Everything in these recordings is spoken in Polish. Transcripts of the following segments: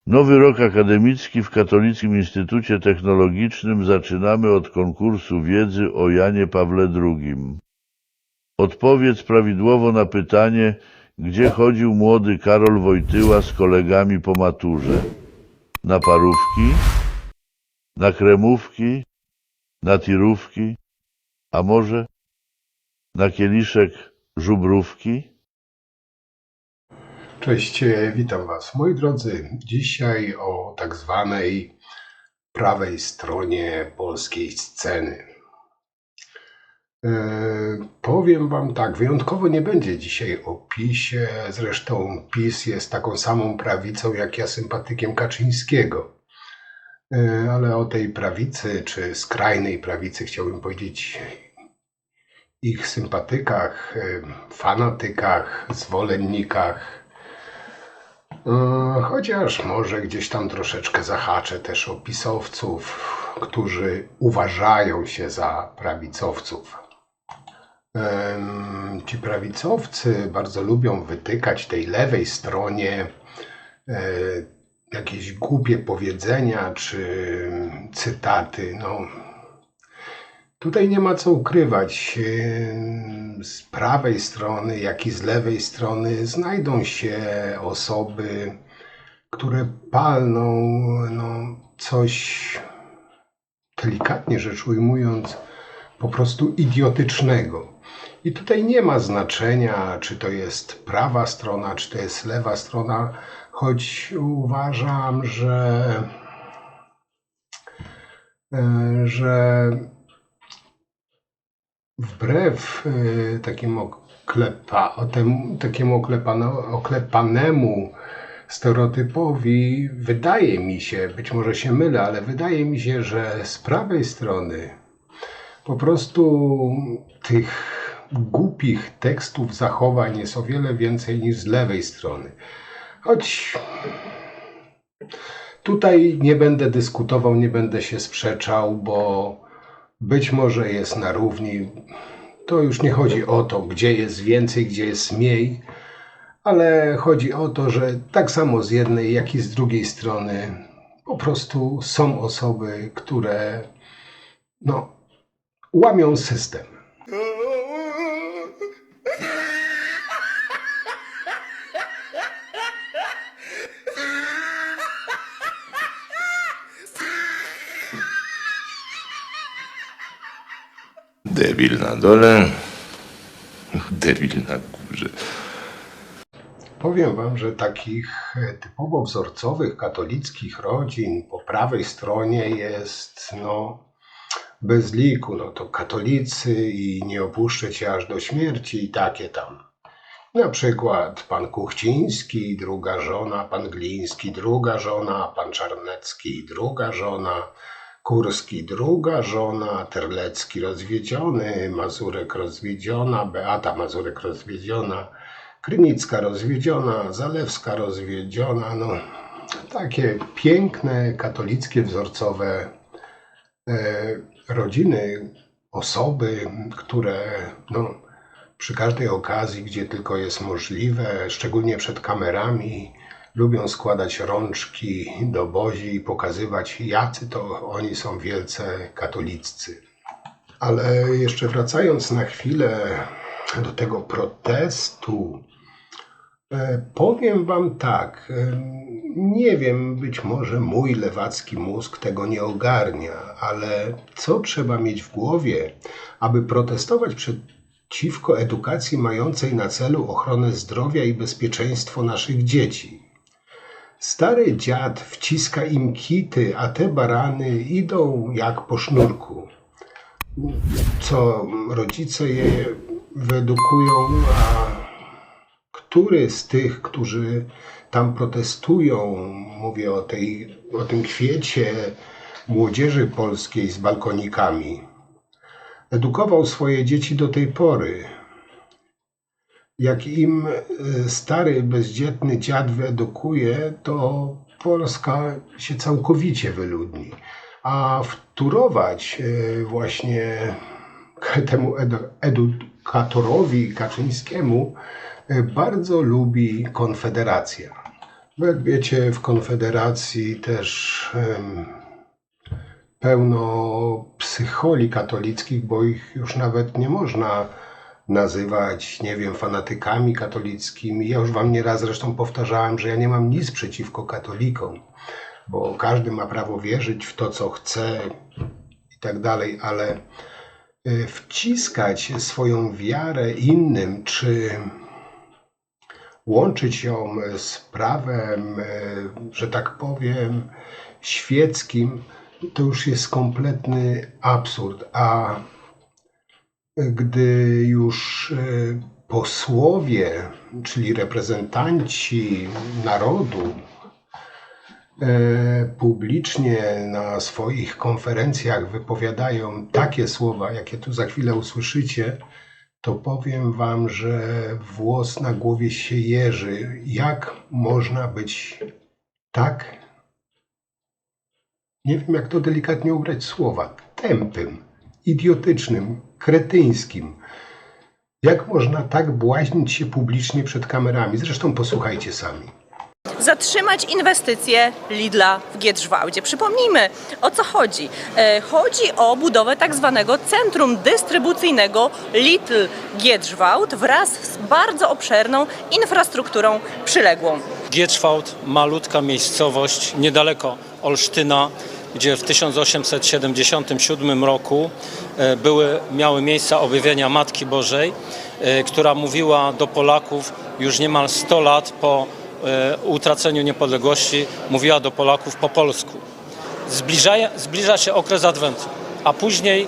Nowy rok akademicki w Katolickim Instytucie Technologicznym zaczynamy od konkursu wiedzy o Janie Pawle II. Odpowiedz prawidłowo na pytanie, gdzie chodził młody Karol Wojtyła z kolegami po maturze? Na parówki? Na kremówki? Na tirówki? A może na kieliszek żubrówki? Cześć, witam Was. Moi drodzy, dzisiaj o tak zwanej prawej stronie polskiej sceny. Powiem Wam tak, wyjątkowo nie będzie dzisiaj o PiS-ie, zresztą PiS jest taką samą prawicą jak ja sympatykiem Kaczyńskiego. Ale o tej prawicy, czy skrajnej prawicy chciałbym powiedzieć, ich sympatykach, fanatykach, zwolennikach. Chociaż może gdzieś tam troszeczkę zahaczę też o pisowców, którzy uważają się za prawicowców. Ci prawicowcy bardzo lubią wytykać tej lewej stronie jakieś głupie powiedzenia czy cytaty. Tutaj nie ma co ukrywać. Z prawej strony, jak i z lewej strony znajdą się osoby, które palną coś, delikatnie rzecz ujmując, po prostu idiotycznego. I tutaj nie ma znaczenia, czy to jest prawa strona, czy to jest lewa strona, choć uważam, że wbrew takiemu oklepanemu stereotypowi, wydaje mi się, być może się mylę, ale wydaje mi się, że z prawej strony po prostu tych głupich tekstów, zachowań jest o wiele więcej niż z lewej strony. Choć tutaj nie będę dyskutował, nie będę się sprzeczał, bo być może jest na równi. To już nie chodzi o to, gdzie jest więcej, gdzie jest mniej, ale chodzi o to, że tak samo z jednej, jak i z drugiej strony po prostu są osoby, które łamią system. Debil na dole, debil na górze. Powiem Wam, że takich typowo wzorcowych katolickich rodzin po prawej stronie jest bez liku. To katolicy i nie opuszczę Cię aż do śmierci i takie tam. Na przykład pan Kuchciński, druga żona, pan Gliński, druga żona, pan Czarnecki, druga żona, Kurski, druga żona, Terlecki rozwiedziony, Mazurek rozwiedziona, Beata Mazurek rozwiedziona, Krynicka rozwiedziona, Zalewska rozwiedziona. Takie piękne, katolickie, wzorcowe rodziny, osoby, które przy każdej okazji, gdzie tylko jest możliwe, szczególnie przed kamerami, lubią składać rączki do bozi i pokazywać, jacy to oni są wielce katoliccy. Ale jeszcze wracając na chwilę do tego protestu, powiem Wam tak, nie wiem, być może mój lewacki mózg tego nie ogarnia, ale co trzeba mieć w głowie, aby protestować przeciwko edukacji mającej na celu ochronę zdrowia i bezpieczeństwo naszych dzieci? Stary dziad wciska im kity, a te barany idą jak po sznurku. Co rodzice je wyedukują, a który z tych, którzy tam protestują, mówię o tym kwiecie młodzieży polskiej z balkonikami, edukował swoje dzieci do tej pory? Jak im stary, bezdzietny dziad wyedukuje, to Polska się całkowicie wyludni. A wtórować właśnie temu edukatorowi Kaczyńskiemu bardzo lubi Konfederacja. Bo jak wiecie, w Konfederacji też pełno psycholi katolickich, bo ich już nawet nie można nazywać, nie wiem, fanatykami katolickimi. Ja już wam nieraz zresztą powtarzałem, że ja nie mam nic przeciwko katolikom, bo każdy ma prawo wierzyć w to, co chce i tak dalej, ale wciskać swoją wiarę innym, czy łączyć ją z prawem, że tak powiem, świeckim, to już jest kompletny absurd. A gdy już posłowie, czyli reprezentanci narodu, publicznie na swoich konferencjach wypowiadają takie słowa, jakie tu za chwilę usłyszycie, to powiem wam, że włos na głowie się jeży. Jak można być tak, nie wiem jak to delikatnie ubrać słowa, tępym, idiotycznym, kretyńskim. Jak można tak błaźnić się publicznie przed kamerami? Zresztą posłuchajcie sami. Zatrzymać inwestycje Lidla w Giedrzwałdzie. Przypomnijmy, o co chodzi. Chodzi o budowę tak zwanego centrum dystrybucyjnego Lidl Giedrzwałd wraz z bardzo obszerną infrastrukturą przyległą. Giedrzwałd, malutka miejscowość niedaleko Olsztyna, gdzie w 1877 roku miały miejsce objawienia Matki Bożej, która mówiła do Polaków już niemal 100 lat po utraceniu niepodległości, mówiła do Polaków po polsku. Zbliża się okres Adwentu, a później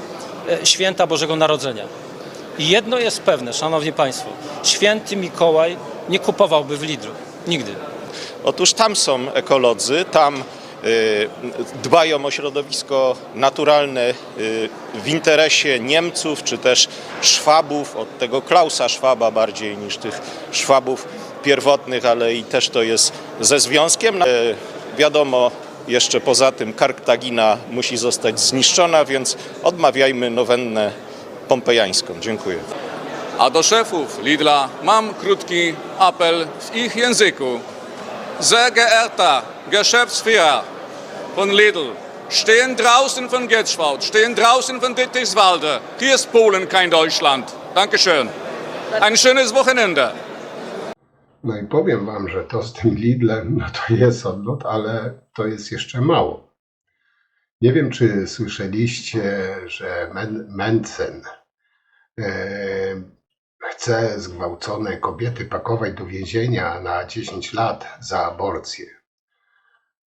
święta Bożego Narodzenia. I jedno jest pewne, szanowni państwo, święty Mikołaj nie kupowałby w Lidlu. Nigdy. Otóż tam są ekolodzy, tam dbają o środowisko naturalne w interesie Niemców, czy też Szwabów, od tego Klausa Schwaba bardziej niż tych Szwabów pierwotnych, ale i też to jest ze związkiem. Wiadomo, jeszcze poza tym Kartagina musi zostać zniszczona, więc odmawiajmy nowennę pompejańską. Dziękuję. A do szefów Lidla mam krótki apel w ich języku. Sehr geehrter Geschäftsführer von Lidl, stehen draußen von Giedrzwałd, stehen draußen von Ditterswalde. Hier ist Polen, kein Deutschland. Dankeschön. Ein schönes Wochenende. No i powiem wam, że to z tym Lidlem, no to jest odlot, ale to jest jeszcze mało. Nie wiem, czy słyszeliście, że Mencen chce zgwałcone kobiety pakować do więzienia na 10 lat za aborcję.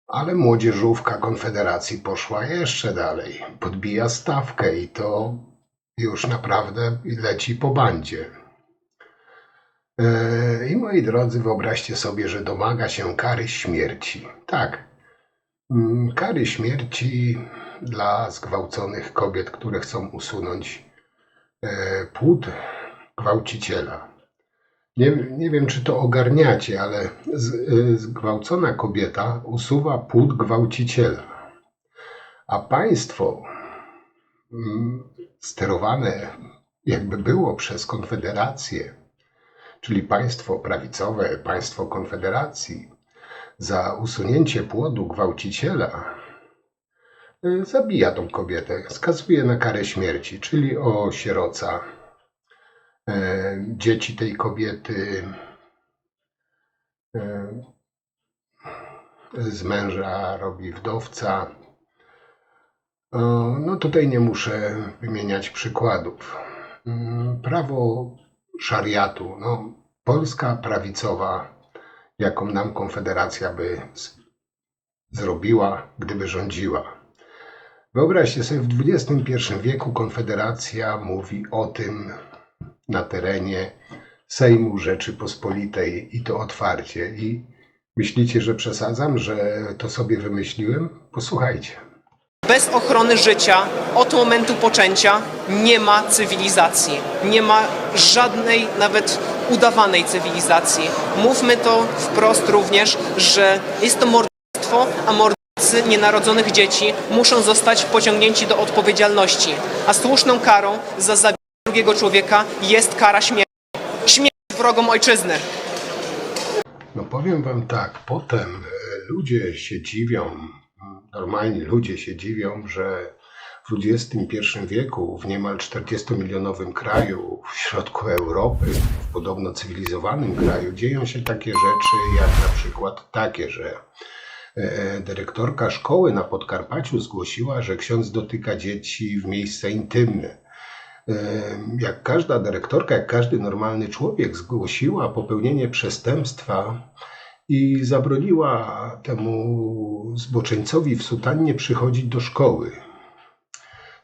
Ale młodzieżówka Konfederacji poszła jeszcze dalej. Podbija stawkę i to już naprawdę leci po bandzie. I moi drodzy, wyobraźcie sobie, że domaga się kary śmierci. Tak, kary śmierci dla zgwałconych kobiet, które chcą usunąć płód gwałciciela. Nie wiem, czy to ogarniacie, ale zgwałcona kobieta usuwa płód gwałciciela. A państwo sterowane jakby było przez Konfederację, czyli państwo prawicowe, państwo Konfederacji, za usunięcie płodu gwałciciela zabija tą kobietę, skazuje na karę śmierci, czyli osieroca. Dzieci tej kobiety z męża robi wdowca. No tutaj nie muszę wymieniać przykładów. Prawo szariatu, no Polska prawicowa, jaką nam Konfederacja by zrobiła, gdyby rządziła. Wyobraźcie sobie, w XXI wieku Konfederacja mówi o tym na terenie Sejmu Rzeczypospolitej i to otwarcie. I myślicie, że przesadzam, że to sobie wymyśliłem? Posłuchajcie. Bez ochrony życia od momentu poczęcia nie ma cywilizacji. Nie ma żadnej, nawet udawanej cywilizacji. Mówmy to wprost również, że jest to morderstwo, a mordercy nienarodzonych dzieci muszą zostać pociągnięci do odpowiedzialności. A słuszną karą za zabijanie drugiego człowieka jest kara śmierci. Śmierć wrogom ojczyzny. No powiem wam tak, potem ludzie się dziwią, normalni ludzie się dziwią, że w XXI wieku w niemal 40-milionowym kraju w środku Europy, w podobno cywilizowanym kraju, dzieją się takie rzeczy jak na przykład takie, że dyrektorka szkoły na Podkarpaciu zgłosiła, że ksiądz dotyka dzieci w miejsca intymne. Jak każda dyrektorka, jak każdy normalny człowiek zgłosiła popełnienie przestępstwa i zabroniła temu zboczeńcowi w sutannie przychodzić do szkoły.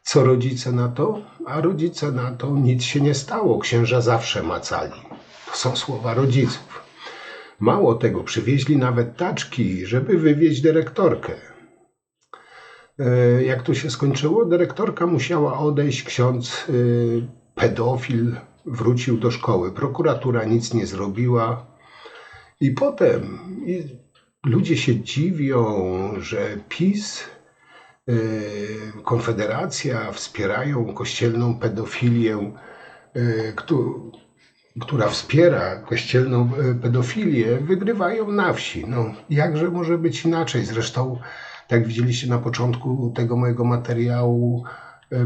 Co rodzice na to? A rodzice na to nic się nie stało, księża zawsze macali. To są słowa rodziców. Mało tego, przywieźli nawet taczki, żeby wywieźć dyrektorkę. Jak to się skończyło? Dyrektorka musiała odejść, ksiądz pedofil wrócił do szkoły. Prokuratura nic nie zrobiła. I potem ludzie się dziwią, że PiS, Konfederacja wspierają kościelną pedofilię, która wspiera kościelną pedofilię, wygrywają na wsi. No, jakże może być inaczej? Zresztą, jak widzieliście na początku tego mojego materiału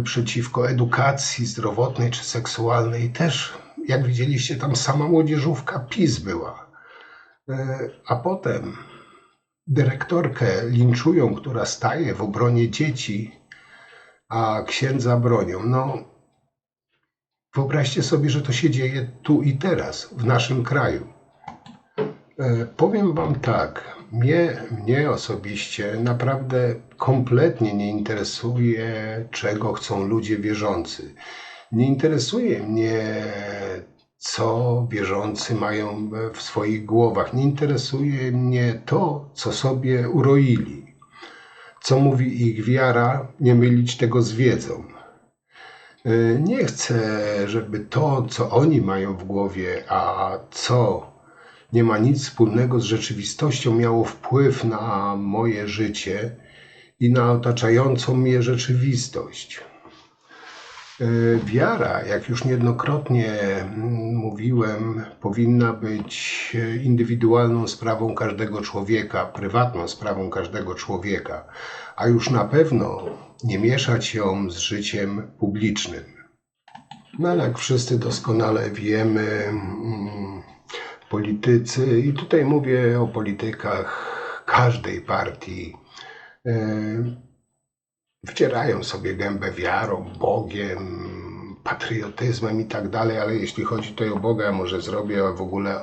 przeciwko edukacji zdrowotnej czy seksualnej, też, jak widzieliście, tam sama młodzieżówka PiS była. A potem dyrektorkę linczują, która staje w obronie dzieci, a księdza bronią. No, wyobraźcie sobie, że to się dzieje tu i teraz, w naszym kraju. Powiem wam tak, mnie osobiście naprawdę kompletnie nie interesuje, czego chcą ludzie wierzący. Nie interesuje mnie, co wierzący mają w swoich głowach. Nie interesuje mnie to, co sobie uroili. Co mówi ich wiara, nie mylić tego z wiedzą. Nie chcę, żeby to, co oni mają w głowie, a co nie ma nic wspólnego z rzeczywistością, miało wpływ na moje życie i na otaczającą mnie rzeczywistość. Wiara, jak już niejednokrotnie mówiłem, powinna być indywidualną sprawą każdego człowieka, prywatną sprawą każdego człowieka, a już na pewno nie mieszać ją z życiem publicznym. No ale jak wszyscy doskonale wiemy, politycy, i tutaj mówię o politykach każdej partii, wcierają sobie gębę wiarą, Bogiem, patriotyzmem i tak dalej, ale jeśli chodzi tutaj o Boga, ja może zrobię w ogóle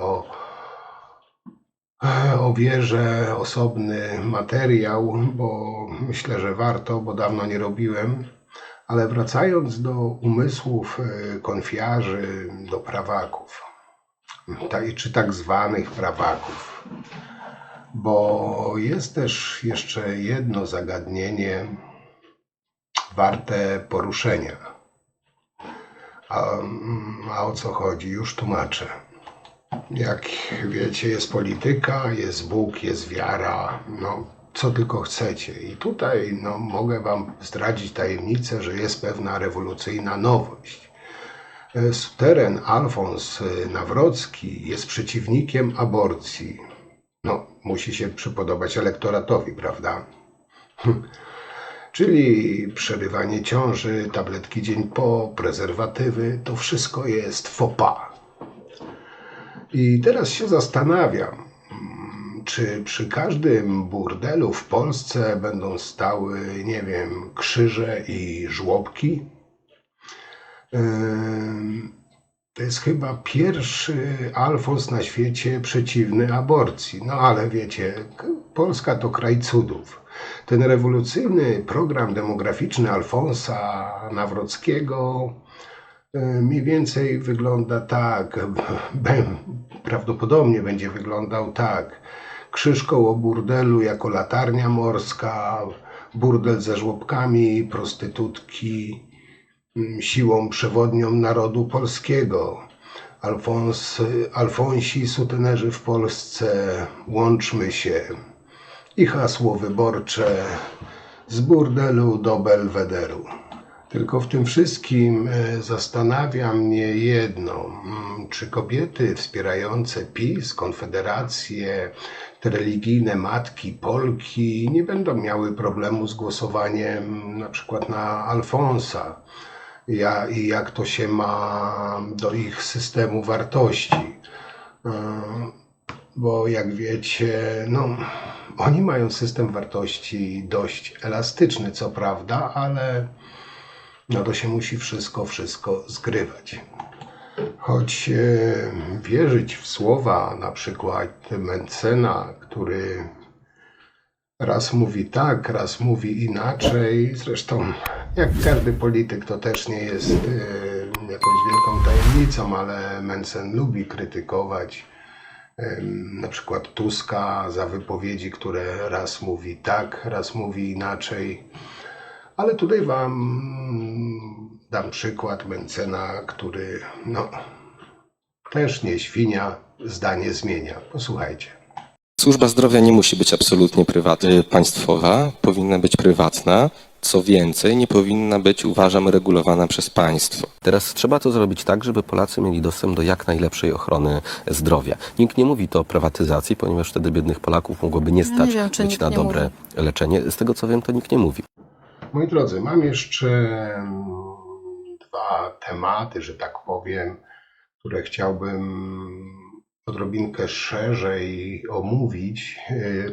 o wierze osobny materiał, bo myślę, że warto, bo dawno nie robiłem. Ale wracając do umysłów konfiarzy, do prawaków, czy tak zwanych prawaków, bo jest też jeszcze jedno zagadnienie warte poruszenia. A o co chodzi? Już tłumaczę. Jak wiecie, jest polityka, jest Bóg, jest wiara, no co tylko chcecie. I tutaj mogę wam zdradzić tajemnicę, że jest pewna rewolucyjna nowość. Suteryn Alfons Nawrocki jest przeciwnikiem aborcji. No, musi się przypodobać elektoratowi, prawda? Czyli przerywanie ciąży, tabletki dzień po, prezerwatywy, to wszystko jest faux pas. I teraz się zastanawiam, czy przy każdym burdelu w Polsce będą stały, nie wiem, krzyże i żłobki? To jest chyba pierwszy Alfons na świecie przeciwny aborcji. No ale wiecie, Polska to kraj cudów. Ten rewolucyjny program demograficzny Alfonsa Nawrockiego mniej więcej wygląda tak, prawdopodobnie będzie wyglądał tak. Krzyż koło burdelu jako latarnia morska, burdel ze żłobkami, prostytutki siłą przewodnią narodu polskiego. Alfonsi, sutenerzy w Polsce, łączmy się. I hasło wyborcze: z burdelu do Belwederu. Tylko w tym wszystkim zastanawia mnie jedno. Czy kobiety wspierające PiS, Konfederację, te religijne matki Polki nie będą miały problemu z głosowaniem na przykład na Alfonsa? I jak to się ma do ich systemu wartości? Bo jak wiecie, no, oni mają system wartości dość elastyczny, co prawda, ale no to się musi wszystko zgrywać. Choć wierzyć w słowa na przykład Mentzena, który raz mówi tak, raz mówi inaczej, zresztą jak każdy polityk to też nie jest jakąś wielką tajemnicą, ale Mentzen lubi krytykować na przykład Tuska za wypowiedzi, które raz mówi tak, raz mówi inaczej. Ale tutaj wam dam przykład Mentzena, który no, też nie świnia, zdanie zmienia. Posłuchajcie. Służba zdrowia nie musi być absolutnie państwowa, powinna być prywatna. Co więcej, nie powinna być, uważam, regulowana przez państwo. Teraz trzeba to zrobić tak, żeby Polacy mieli dostęp do jak najlepszej ochrony zdrowia. Nikt nie mówi to o prywatyzacji, ponieważ wtedy biednych Polaków mogłoby nie stać być na dobre leczenie. Z tego co wiem, to nikt nie mówi. Moi drodzy, mam jeszcze dwa tematy, że tak powiem, które chciałbym odrobinkę szerzej omówić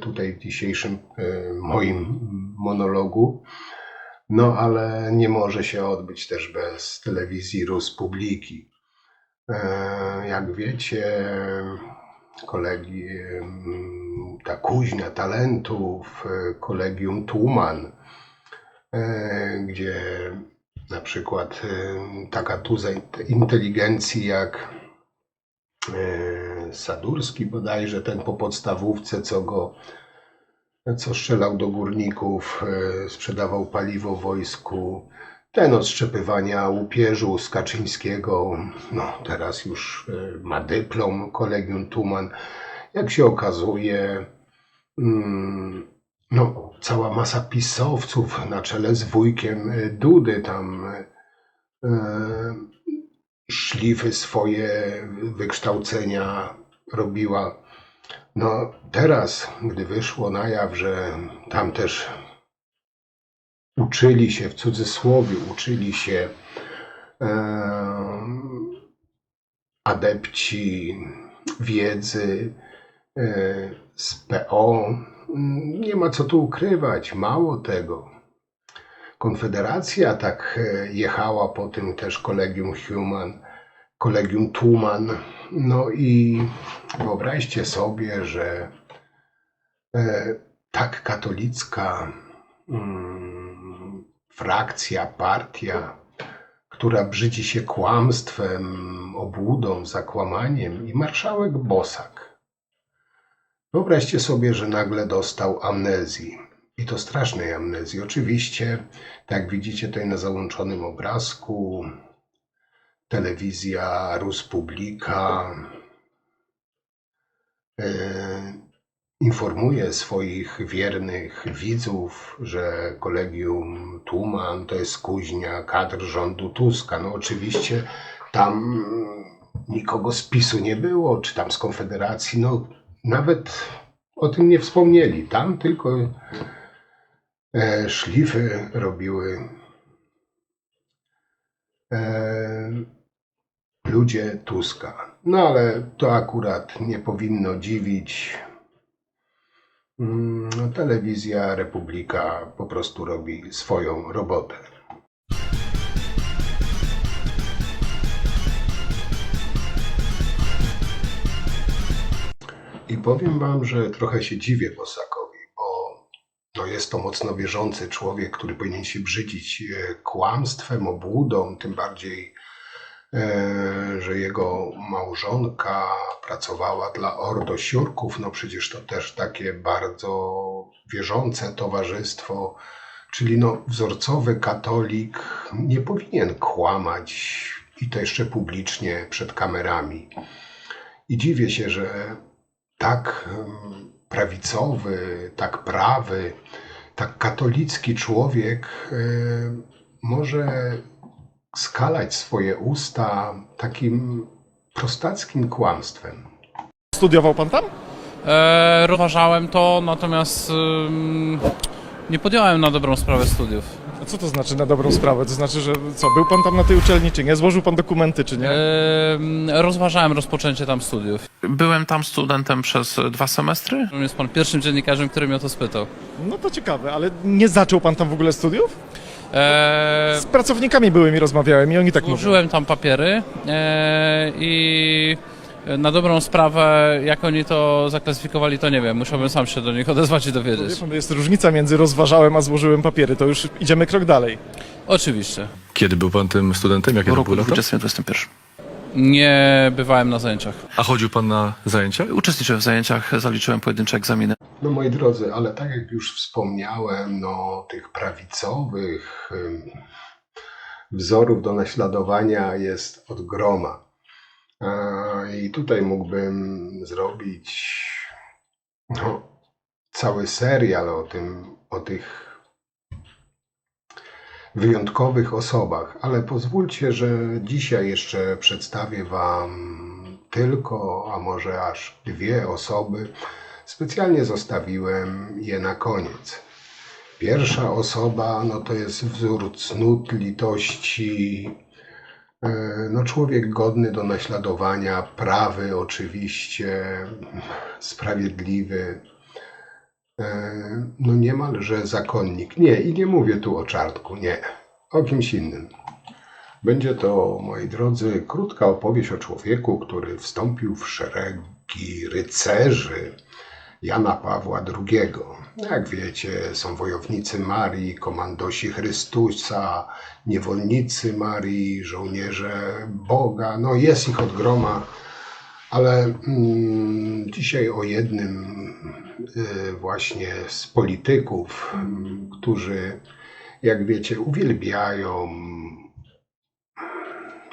tutaj w dzisiejszym moim monologu. No ale nie może się odbyć też bez telewizji Rus Publiki. Jak wiecie, ta kuźnia talentów, Kolegium Tuman, gdzie na przykład taka tuza inteligencji jak Sadurski bodajże, ten po podstawówce, co strzelał do górników, sprzedawał paliwo wojsku, ten od szczepywania łupieżu z Kaczyńskiego, no teraz już ma dyplom, Kolegium Tuman. Jak się okazuje, no, cała masa pisowców na czele z wujkiem Dudy tam szlify swoje wykształcenia robiła. No teraz, gdy wyszło na jaw, że tam też uczyli się, w cudzysłowie, uczyli się adepci wiedzy z PO, nie ma co tu ukrywać, mało tego. Konfederacja tak jechała po tym też Kolegium Tuman. No i wyobraźcie sobie, że tak katolicka frakcja, partia, która brzydzi się kłamstwem, obłudą, zakłamaniem, i marszałek Bosak. Wyobraźcie sobie, że nagle dostał amnezji. I to strasznej amnezji. Oczywiście, tak jak widzicie tutaj na załączonym obrazku, telewizja Rus Publika informuje swoich wiernych widzów, że Kolegium Tuman to jest kuźnia kadr rządu Tuska. No oczywiście tam nikogo z PiS-u nie było, czy tam z Konfederacji, no nawet o tym nie wspomnieli. Tam tylko szlify robiły ludzie Tuska. No ale to akurat nie powinno dziwić. Telewizja Republika po prostu robi swoją robotę. I powiem wam, że trochę się dziwię Bosakowi, bo no jest to mocno wierzący człowiek, który powinien się brzydzić kłamstwem, obłudą, tym bardziej, że jego małżonka pracowała dla Ordo Siurków. No przecież to też takie bardzo wierzące towarzystwo, czyli no wzorcowy katolik nie powinien kłamać, i to jeszcze publicznie przed kamerami. I dziwię się, że tak prawicowy, tak prawy, tak katolicki człowiek może skalać swoje usta takim prostackim kłamstwem. Studiował pan tam? Rozważałem to, natomiast nie podjąłem na dobrą sprawę studiów. A co to znaczy na dobrą sprawę? To znaczy, że co, był pan tam na tej uczelni, czy nie? Złożył pan dokumenty, czy nie? Rozważałem rozpoczęcie tam studiów. Byłem tam studentem przez 2 semestry. Jest pan pierwszym dziennikarzem, który mnie o to spytał. No to ciekawe, ale nie zaczął pan tam w ogóle studiów? Z pracownikami byłymi rozmawiałem i oni tak mówią. Złożyłem tam papiery i na dobrą sprawę, jak oni to zaklasyfikowali, to nie wiem. Musiałbym sam się do nich odezwać i dowiedzieć. Wie pan, jest różnica między rozważałem, a złożyłem papiery. To już idziemy krok dalej. Oczywiście. Kiedy był pan tym studentem? Jakie W to roku były lata? 2021. Nie bywałem na zajęciach. A chodził pan na zajęcia? Uczestniczyłem w zajęciach, zaliczyłem pojedyncze egzaminy. No moi drodzy, ale tak jak już wspomniałem, no tych prawicowych wzorów do naśladowania jest od groma. I tutaj mógłbym zrobić cały serial o tych wyjątkowych osobach, ale pozwólcie, że dzisiaj jeszcze przedstawię Wam tylko, a może aż 2 osoby. Specjalnie zostawiłem je na koniec. Pierwsza osoba, no to jest wzór cnót, litości, no człowiek godny do naśladowania, prawy oczywiście, sprawiedliwy, no niemalże zakonnik. Nie, i nie mówię tu o Czartku, nie, o kimś innym. Będzie to, moi drodzy, krótka opowieść o człowieku, który wstąpił w szeregi rycerzy Jana Pawła II. Jak wiecie, są wojownicy Marii, komandosi Chrystusa, niewolnicy Marii, żołnierze Boga. No jest ich od groma, ale dzisiaj o jednym właśnie z polityków, którzy, jak wiecie, uwielbiają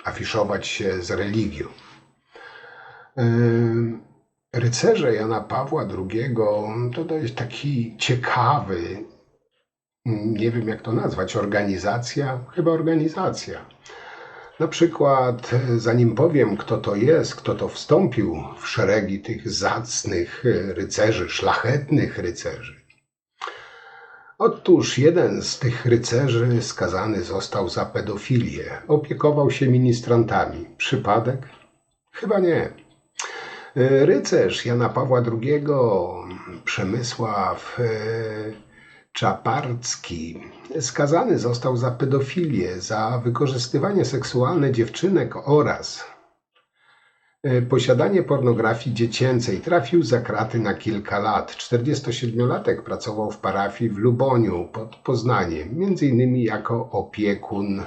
afiszować się z religią. Rycerze Jana Pawła II to jest taki ciekawy, nie wiem jak to nazwać, organizacja? Chyba organizacja. Na przykład, zanim powiem kto to jest, kto to wstąpił w szeregi tych zacnych rycerzy, szlachetnych rycerzy. Otóż jeden z tych rycerzy skazany został za pedofilię. Opiekował się ministrantami. Przypadek? Chyba nie. Rycerz Jana Pawła II, Przemysław Czapardzki, skazany został za pedofilię, za wykorzystywanie seksualne dziewczynek oraz posiadanie pornografii dziecięcej. Trafił za kraty na kilka lat. 47-latek pracował w parafii w Luboniu pod Poznaniem, między innymi jako opiekun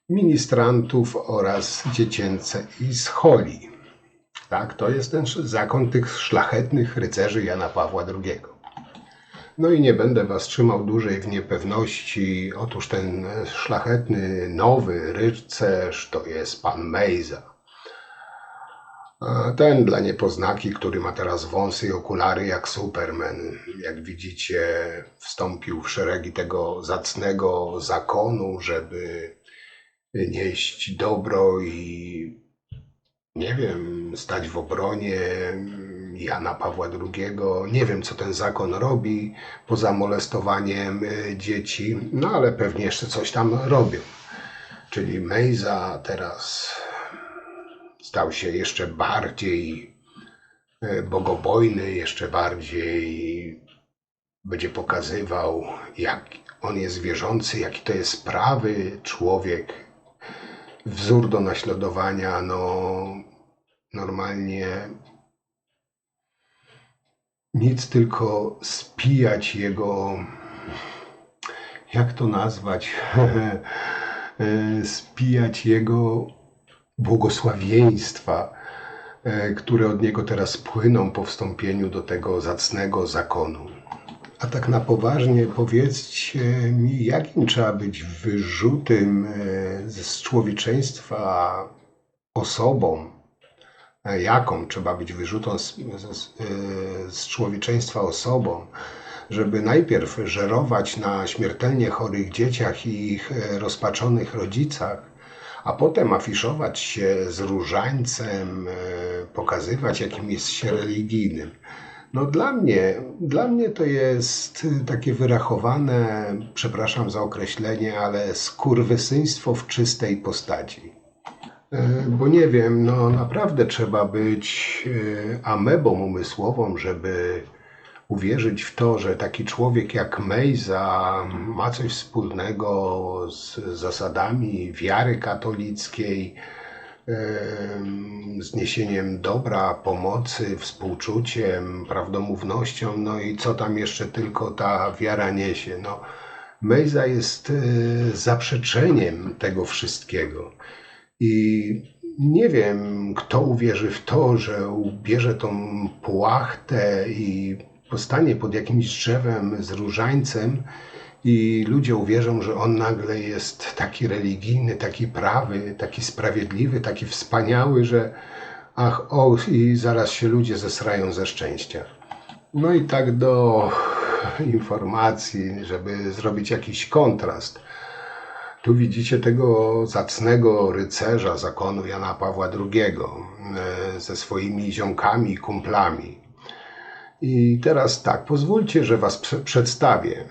ministrantów oraz dziecięcej scholi. Tak, to jest ten zakon tych szlachetnych rycerzy Jana Pawła II. No i nie będę was trzymał dłużej w niepewności. Otóż ten szlachetny, nowy rycerz to jest pan Mejza. Ten dla niepoznaki, który ma teraz wąsy i okulary jak Superman. Jak widzicie, wstąpił w szeregi tego zacnego zakonu, żeby nieść dobro i nie wiem, stać w obronie Jana Pawła II. Nie wiem, co ten zakon robi poza molestowaniem dzieci, no ale pewnie jeszcze coś tam robią. Czyli Mejza teraz stał się jeszcze bardziej bogobojny, jeszcze bardziej będzie pokazywał, jak on jest wierzący, jaki to jest prawy człowiek, wzór do naśladowania. No normalnie nic, tylko spijać jego, jak to nazwać, spijać jego błogosławieństwa, które od niego teraz płyną po wstąpieniu do tego zacnego zakonu. A tak na poważnie powiedzcie mi, jakim trzeba być wyrzutym z człowieczeństwa osobą, jaką trzeba być wyrzutą z człowieczeństwa osobą, żeby najpierw żerować na śmiertelnie chorych dzieciach i ich rozpaczonych rodzicach, a potem afiszować się z różańcem, pokazywać, jakim jest się religijnym. No dla mnie to jest takie wyrachowane, przepraszam za określenie, ale skurwysyństwo w czystej postaci. Bo nie wiem, no naprawdę trzeba być amebą umysłową, żeby uwierzyć w to, że taki człowiek jak Mejza ma coś wspólnego z zasadami wiary katolickiej, z niesieniem dobra, pomocy, współczuciem, prawdomównością, no i co tam jeszcze tylko ta wiara niesie. No, Mejza jest zaprzeczeniem tego wszystkiego. I nie wiem, kto uwierzy w to, że ubierze tą płachtę i postanie pod jakimś drzewem z różańcem i ludzie uwierzą, że on nagle jest taki religijny, taki prawy, taki sprawiedliwy, taki wspaniały, że ach, o, i zaraz się ludzie zesrają ze szczęścia. No i tak do informacji, żeby zrobić jakiś kontrast. Tu widzicie tego zacnego rycerza zakonu Jana Pawła II ze swoimi ziomkami i kumplami. I teraz tak, pozwólcie, że was przedstawię.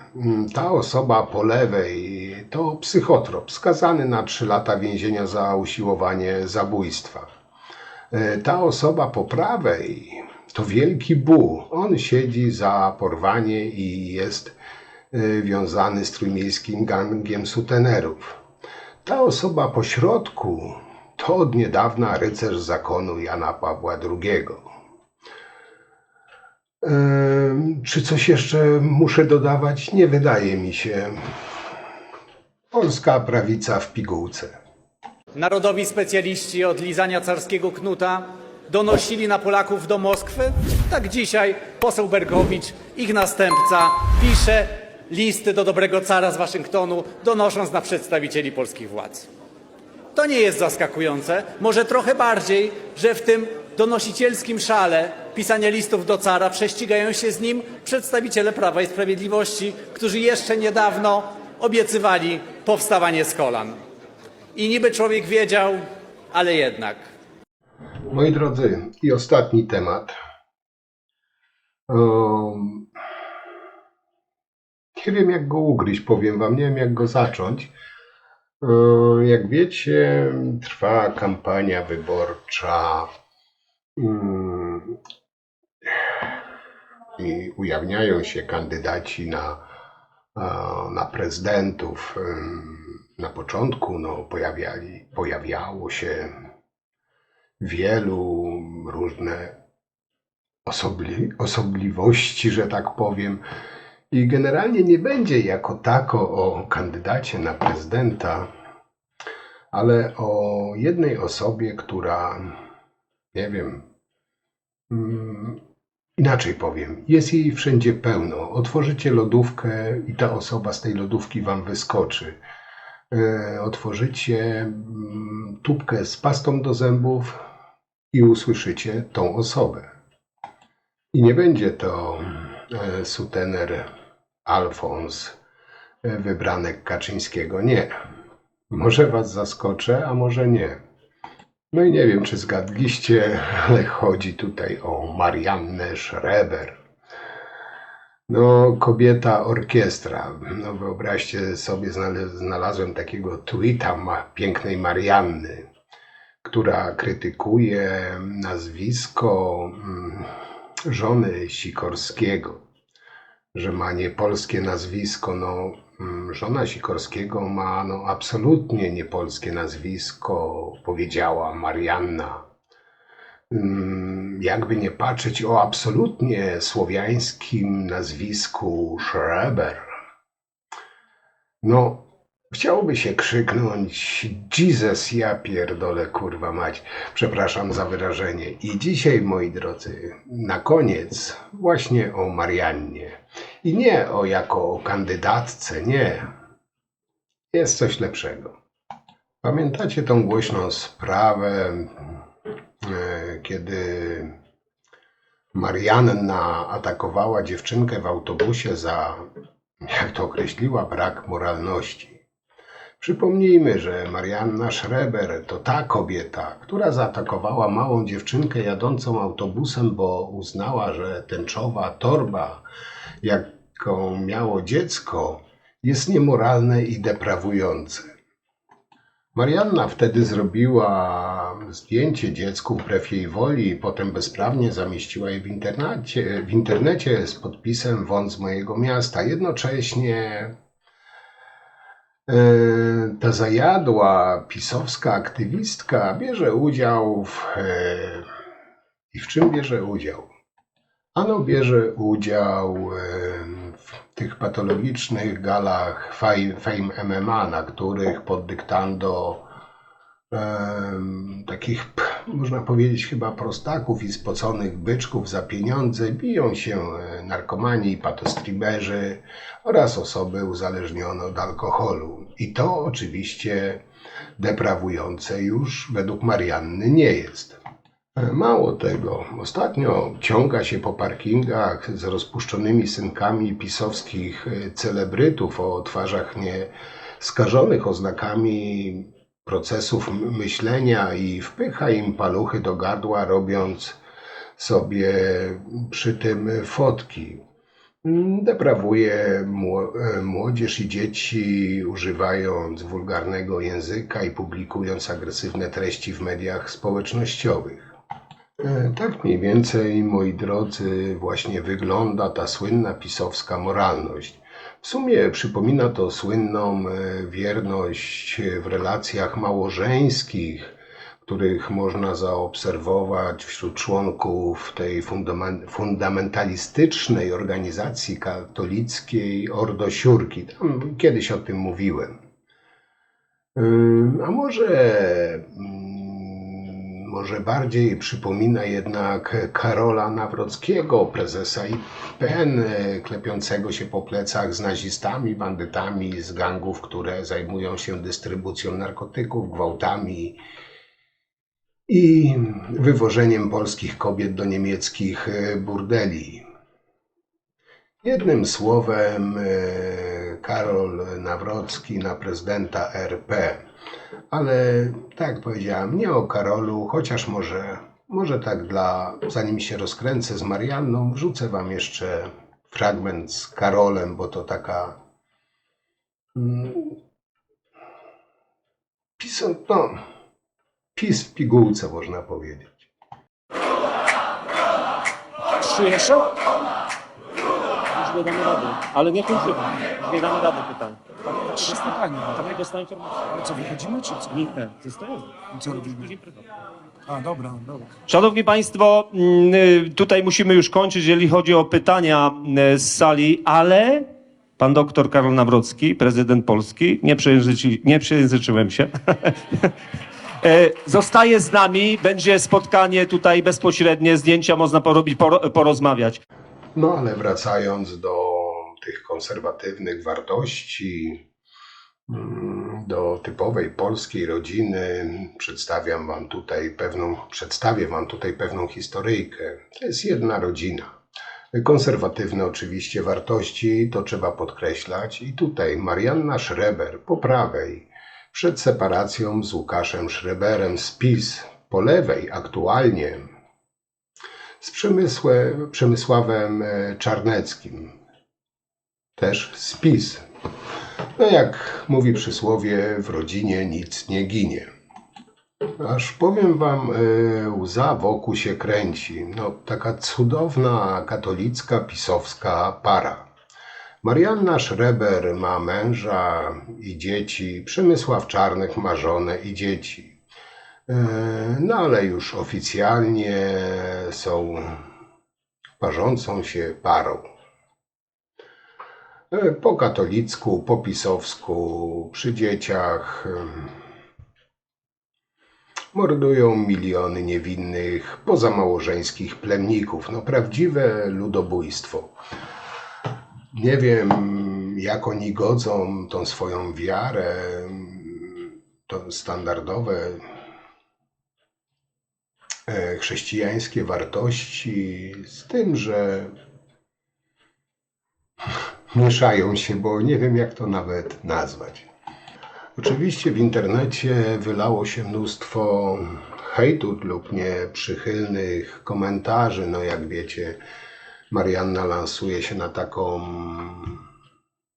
Ta osoba po lewej to psychotrop, skazany na 3 lata więzienia za usiłowanie zabójstwa. Ta osoba po prawej to Wielki Bu. On siedzi za porwanie i jest wiązany z trójmiejskim gangiem sutenerów. Ta osoba po środku to od niedawna rycerz zakonu Jana Pawła II. Czy coś jeszcze muszę dodawać? Nie wydaje mi się. Polska prawica w pigułce. Narodowi specjaliści od lizania carskiego knuta donosili na Polaków do Moskwy? Tak dzisiaj poseł Berkowicz, ich następca, pisze listy do dobrego cara z Waszyngtonu, donosząc na przedstawicieli polskich władz. To nie jest zaskakujące, może trochę bardziej, że w tym donosicielskim szale pisania listów do cara prześcigają się z nim przedstawiciele Prawa i Sprawiedliwości, którzy jeszcze niedawno obiecywali powstawanie z kolan. I niby człowiek wiedział, ale jednak. Moi drodzy, i ostatni temat. Nie wiem, jak go ugryźć, powiem wam, nie wiem, jak go zacząć. Jak wiecie, trwa kampania wyborcza i ujawniają się kandydaci na prezydentów. Na początku pojawiało się wielu różne osobliwości, że tak powiem. I generalnie nie będzie jako tako o kandydacie na prezydenta, ale o jednej osobie, która, nie wiem, inaczej powiem, jest jej wszędzie pełno. Otworzycie lodówkę i ta osoba z tej lodówki wam wyskoczy. Otworzycie tubkę z pastą do zębów i usłyszycie tą osobę. I nie będzie to sutener Alfons, wybranek Kaczyńskiego. Nie. Może was zaskoczę, a może nie. No i nie wiem, czy zgadliście, ale chodzi tutaj o Mariannę Schreber. No, kobieta orkiestra. No, wyobraźcie sobie, znalazłem takiego tweeta pięknej Marianny, która krytykuje nazwisko żony Sikorskiego, że ma niepolskie nazwisko. No, żona Sikorskiego ma absolutnie niepolskie nazwisko, powiedziała Marianna. Jakby nie patrzeć, o absolutnie słowiańskim nazwisku Schreber. No, chciałoby się krzyknąć Jesus, ja pierdolę, kurwa mać. Przepraszam za wyrażenie. I dzisiaj, moi drodzy, na koniec właśnie o Mariannie. I nie jako o kandydatce, nie. Jest coś lepszego. Pamiętacie tą głośną sprawę, kiedy Marianna atakowała dziewczynkę w autobusie za, jak to określiła, brak moralności. Przypomnijmy, że Marianna Schreber to ta kobieta, która zaatakowała małą dziewczynkę jadącą autobusem, bo uznała, że tęczowa torba, jaką miało dziecko, jest niemoralne i deprawujące. Marianna wtedy zrobiła zdjęcie dziecku wbrew jej woli i potem bezprawnie zamieściła je w internecie z podpisem „Wąt z mojego miasta”. Jednocześnie ta zajadła pisowska aktywistka bierze udział i w czym bierze udział? Ano bierze udział w tych patologicznych galach Fame MMA, na których pod dyktando takich, można powiedzieć, chyba prostaków i spoconych byczków za pieniądze biją się narkomani, patostriberzy oraz osoby uzależnione od alkoholu. I to oczywiście deprawujące już według Marianny nie jest. Mało tego, ostatnio ciąga się po parkingach z rozpuszczonymi synkami pisowskich celebrytów o twarzach nieskażonych oznakami procesów myślenia i wpycha im paluchy do gardła, robiąc sobie przy tym fotki. Deprawuje młodzież i dzieci, używając wulgarnego języka i publikując agresywne treści w mediach społecznościowych. Tak mniej więcej, moi drodzy, właśnie wygląda ta słynna pisowska moralność. W sumie przypomina to słynną wierność w relacjach małżeńskich, których można zaobserwować wśród członków tej fundamentalistycznej organizacji katolickiej Ordo Siurki. Tam kiedyś o tym mówiłem. A może bardziej przypomina jednak Karola Nawrockiego, prezesa IPN, klepiącego się po plecach z nazistami, bandytami z gangów, które zajmują się dystrybucją narkotyków, gwałtami i wywożeniem polskich kobiet do niemieckich burdeli. Jednym słowem, Karol Nawrocki na prezydenta RP. Ale tak jak powiedziałem, nie o Karolu, chociaż może tak zanim się rozkręcę z Marianną, wrzucę wam jeszcze fragment z Karolem, bo to taka PiS w pigułce, można powiedzieć. Czujesz się? Już nie damy rady, ale nie kończymy. Nie damy rady pytań. Trzy pytania. Tam dostałem informację. Ale co, wychodzimy czy co? Nie, zostajemy. Co robimy? A, dobra. Szanowni Państwo, tutaj musimy już kończyć, jeżeli chodzi o pytania z sali, ale pan doktor Karol Nawrocki, prezydent Polski, nie przejęzyczyłem się, zostaje z nami, będzie spotkanie tutaj bezpośrednie, zdjęcia można porobić, porozmawiać. No ale wracając do tych konserwatywnych wartości, do typowej polskiej rodziny, przedstawię wam tutaj pewną historyjkę. To jest jedna rodzina. Konserwatywne oczywiście wartości, to trzeba podkreślać. I tutaj Marianna Schreber po prawej, przed separacją z Łukaszem Schreberem z PiS, po lewej aktualnie z Przemysławem Czarneckim, też z PiS. No jak mówi przysłowie, w rodzinie nic nie ginie. Aż powiem wam, łza wokół się kręci. No, taka cudowna katolicka, pisowska para. Marianna Schreber ma męża i dzieci, Przemysław Czarnek ma żonę i dzieci. No ale już oficjalnie są parzącą się parą. Po katolicku, po pisowsku, przy dzieciach mordują miliony niewinnych pozamałżeńskich plemników. No prawdziwe ludobójstwo. Nie wiem, jak oni godzą tą swoją wiarę, to standardowe chrześcijańskie wartości, z tym, że mieszają się, bo nie wiem, jak to nawet nazwać. Oczywiście w internecie wylało się mnóstwo hejtu lub nieprzychylnych komentarzy. No jak wiecie, Marianna lansuje się na taką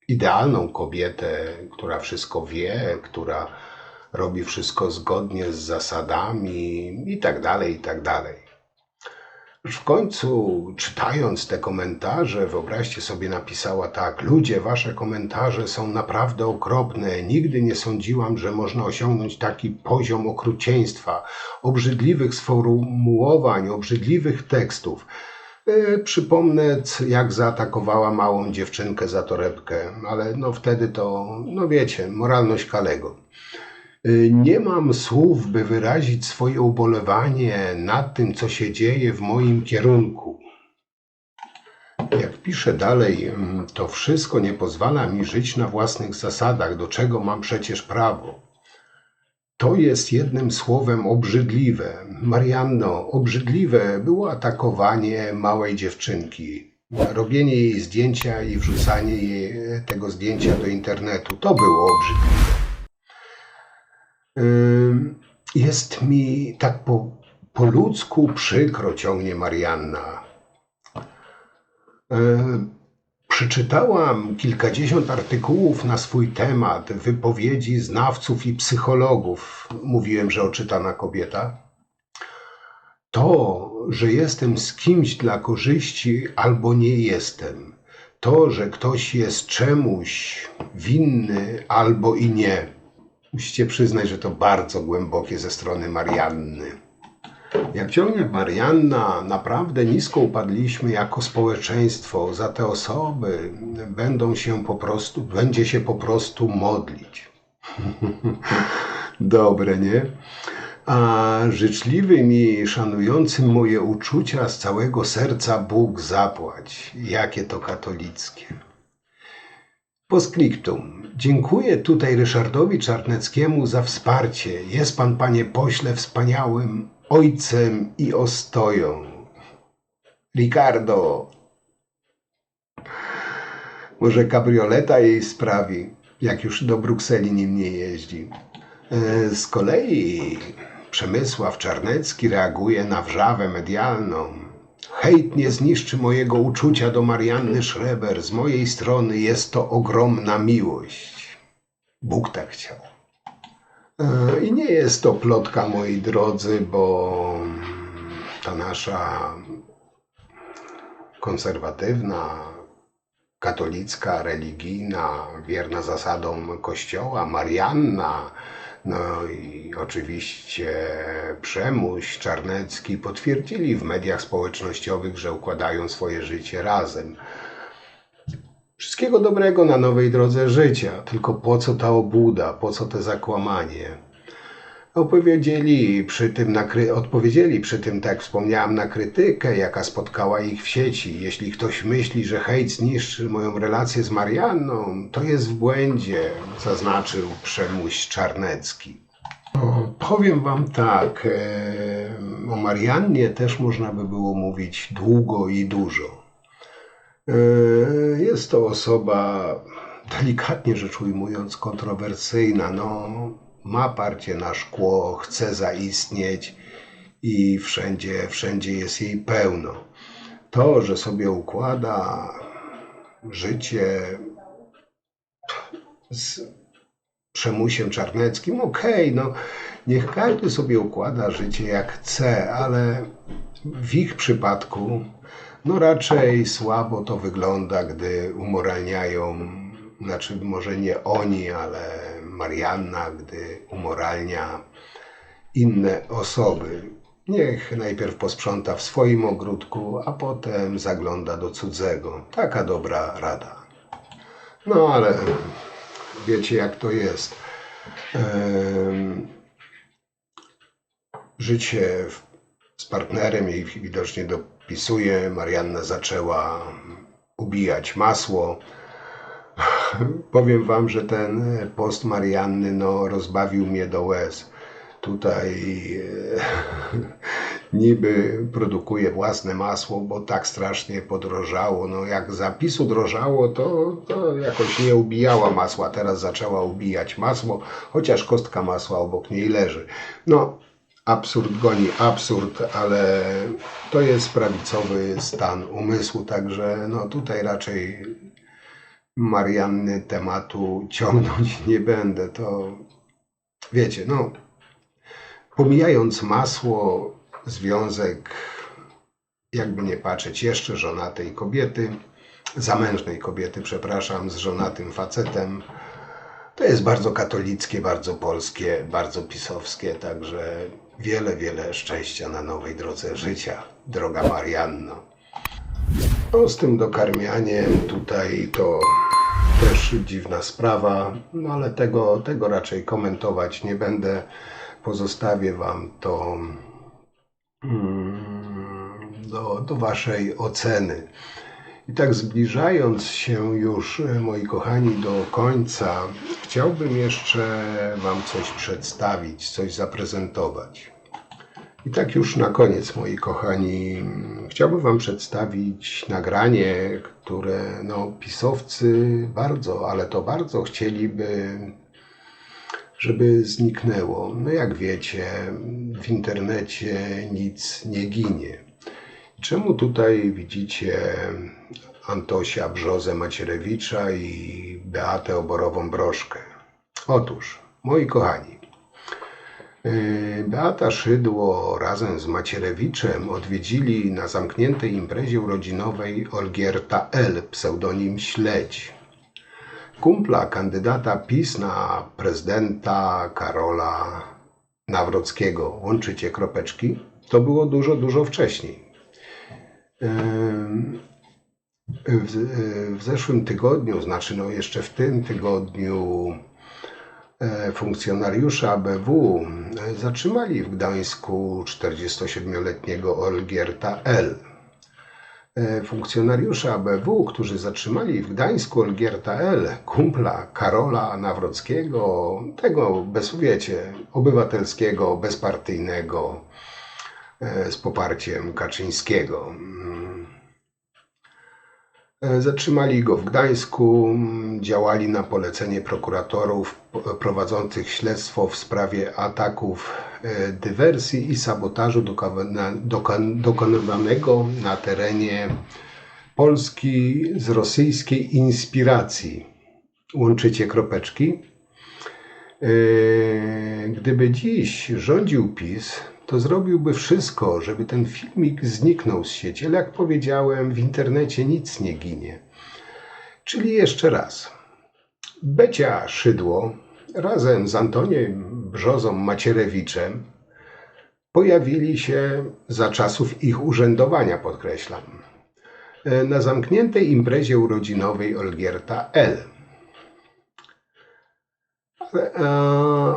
idealną kobietę, która wszystko wie, która robi wszystko zgodnie z zasadami i tak dalej, i tak dalej. Już w końcu, czytając te komentarze, wyobraźcie sobie, napisała tak: ludzie, wasze komentarze są naprawdę okropne. Nigdy nie sądziłam, że można osiągnąć taki poziom okrucieństwa, obrzydliwych sformułowań, obrzydliwych tekstów. Przypomnę, jak zaatakowała małą dziewczynkę za torebkę, ale no wtedy to, no wiecie, moralność Kalego. Nie mam słów, by wyrazić swoje ubolewanie nad tym, co się dzieje w moim kierunku. Jak piszę dalej, to wszystko nie pozwala mi żyć na własnych zasadach, do czego mam przecież prawo. To jest jednym słowem obrzydliwe. Marianno, obrzydliwe było atakowanie małej dziewczynki. Robienie jej zdjęcia i wrzucanie tego zdjęcia do internetu. To było obrzydliwe. Jest mi tak po ludzku przykro, ciągnie Marianna. Przeczytałam kilkadziesiąt artykułów na swój temat, wypowiedzi znawców i psychologów. Mówiłem, że oczytana kobieta. To, że jestem z kimś dla korzyści albo nie jestem. To, że ktoś jest czemuś winny albo i nie. Musicie przyznać, że to bardzo głębokie ze strony Marianny. Jak ciągnie Marianna, naprawdę nisko upadliśmy jako społeczeństwo. Za te osoby będzie się po prostu modlić. Dobre, nie? A życzliwym i szanującym moje uczucia z całego serca Bóg zapłać. Jakie to katolickie. Postscriptum. Dziękuję tutaj Ryszardowi Czarneckiemu za wsparcie. Jest pan, panie pośle, wspaniałym ojcem i ostoją. Ricardo. Może kabrioleta jej sprawi, jak już do Brukseli nim nie jeździ. Z kolei Przemysław Czarnecki reaguje na wrzawę medialną. Hejt nie zniszczy mojego uczucia do Marianny Schreber. Z mojej strony jest to ogromna miłość. Bóg tak chciał. I nie jest to plotka, moi drodzy, bo ta nasza konserwatywna, katolicka, religijna, wierna zasadom Kościoła, Marianna, no i oczywiście Przemuś, Czarnecki potwierdzili w mediach społecznościowych, że układają swoje życie razem. Wszystkiego dobrego na nowej drodze życia, tylko po co ta obłuda, po co te zakłamanie? Odpowiedzieli przy tym, tak jak wspomniałem, na krytykę, jaka spotkała ich w sieci. Jeśli ktoś myśli, że hejt zniszczy moją relację z Marianną, to jest w błędzie, zaznaczył Przemuś Czarnecki. Powiem wam tak, o Mariannie też można by było mówić długo i dużo. Jest to osoba, delikatnie rzecz ujmując, kontrowersyjna. No, ma parcie na szkło, chce zaistnieć i wszędzie jest jej pełno. To, że sobie układa życie z Przemusiem Czarneckim, okej, no niech każdy sobie układa życie jak chce, ale w ich przypadku no raczej słabo to wygląda, gdy umoralniają, znaczy może nie oni, ale Marianna, gdy umoralnia inne osoby. Niech najpierw posprząta w swoim ogródku, a potem zagląda do cudzego. Taka dobra rada. No ale wiecie, jak to jest. Życie z partnerem jej widocznie dopisuje. Marianna zaczęła ubijać masło. Powiem wam, że ten post Marianny rozbawił mnie do łez. Tutaj niby produkuje własne masło, bo tak strasznie podrożało. No jak za PiS-u drożało, to jakoś nie ubijała masła. Teraz zaczęła ubijać masło, chociaż kostka masła obok niej leży. No, absurd goni absurd, ale to jest prawicowy stan umysłu, także no tutaj raczej Marianny tematu ciągnąć nie będę. To wiecie, no pomijając masło, związek, jakby nie patrzeć, jeszcze żonatej kobiety, zamężnej kobiety, przepraszam, z żonatym facetem, to jest bardzo katolickie, bardzo polskie, bardzo pisowskie, także wiele szczęścia na nowej drodze życia, droga Marianno. No, z tym dokarmianiem tutaj to też dziwna sprawa, no ale tego raczej komentować nie będę. Pozostawię wam to do waszej oceny. I tak zbliżając się już, moi kochani, do końca, chciałbym jeszcze wam coś przedstawić, coś zaprezentować. I tak już na koniec, moi kochani, chciałbym wam przedstawić nagranie, które no, pisowcy bardzo, ale to bardzo chcieliby, żeby zniknęło. No jak wiecie, w internecie nic nie ginie. Czemu tutaj widzicie Antosia Brzozę Macierewicza i Beatę Oborową-Broszkę? Otóż, moi kochani, Beata Szydło razem z Macierewiczem odwiedzili na zamkniętej imprezie urodzinowej Olgierta L., pseudonim Śledź, kumpla kandydata PiS na prezydenta Karola Nawrockiego. Łączycie kropeczki? To było dużo wcześniej. W zeszłym tygodniu, znaczy no jeszcze w tym tygodniu, funkcjonariusze ABW zatrzymali w Gdańsku 47-letniego Olgierta L. Funkcjonariusze ABW, którzy zatrzymali w Gdańsku Olgierta L., kumpla Karola Nawrockiego, tego wiecie, obywatelskiego, bezpartyjnego, z poparciem Kaczyńskiego. Zatrzymali go w Gdańsku, działali na polecenie prokuratorów prowadzących śledztwo w sprawie ataków, dywersji i sabotażu dokonywanego na terenie Polski z rosyjskiej inspiracji. Łączycie kropeczki? Gdyby dziś rządził PiS, to zrobiłby wszystko, żeby ten filmik zniknął z sieci, ale jak powiedziałem, w internecie nic nie ginie. Czyli jeszcze raz, Becia Szydło razem z Antoniem Brzozą Macierewiczem pojawili się za czasów ich urzędowania, podkreślam, na zamkniętej imprezie urodzinowej Olgierta L.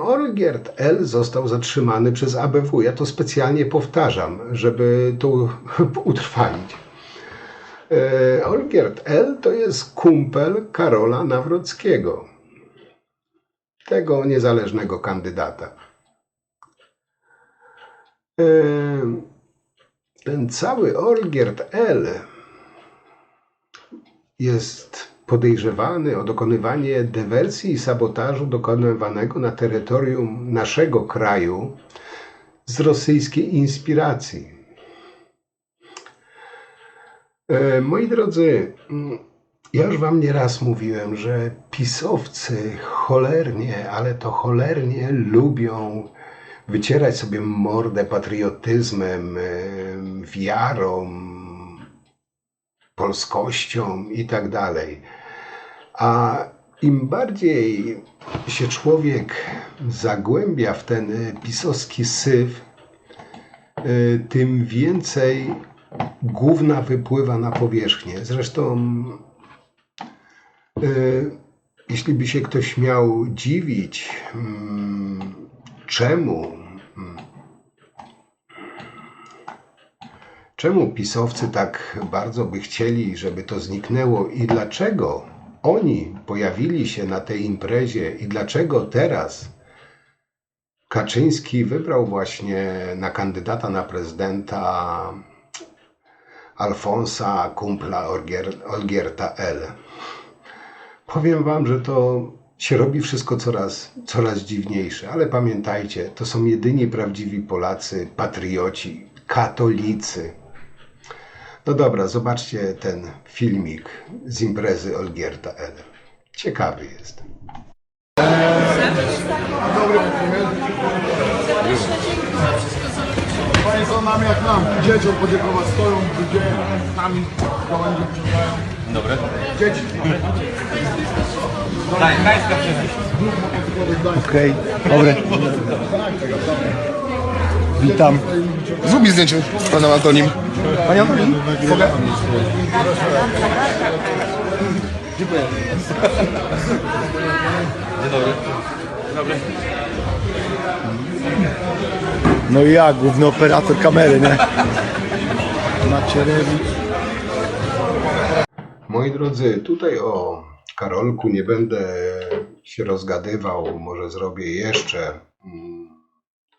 Olgierd L. został zatrzymany przez ABW. Ja to specjalnie powtarzam, żeby tu utrwalić. Olgierd L. to jest kumpel Karola Nawrockiego, tego niezależnego kandydata. Ten cały Olgierd L. jest podejrzewany o dokonywanie dywersji i sabotażu dokonywanego na terytorium naszego kraju z rosyjskiej inspiracji. Moi drodzy, ja już wam nieraz mówiłem, że pisowcy cholernie, ale to cholernie lubią wycierać sobie mordę patriotyzmem, wiarą, polskością i tak dalej. A im bardziej się człowiek zagłębia w ten pisowski syf, tym więcej gówna wypływa na powierzchnię. Zresztą, jeśli by się ktoś miał dziwić, czemu pisowcy tak bardzo by chcieli, żeby to zniknęło i dlaczego oni pojawili się na tej imprezie i dlaczego teraz Kaczyński wybrał właśnie na kandydata na prezydenta Alfonsa, kumpla Olgierta L. Powiem wam, że to się robi wszystko coraz dziwniejsze, ale pamiętajcie, to są jedyni prawdziwi Polacy, patrioci, katolicy. No dobra, zobaczcie ten filmik z imprezy Olgierta L. Ciekawy jest. Panie są nam jak nam, dzieciom podziękować, stoją ludzie, nami gałęzie przyjmują. Dobre. Dzieci. Okej, dobre. Witam. Zrób mi zdjęcie z panem Antonim. Panie Antonim, mogę? Dziękuję. Dzień dobry. Dobry. No i ja, główny operator kamery, nie? Macierewicz. Moi drodzy, tutaj o Karolku nie będę się rozgadywał, może zrobię jeszcze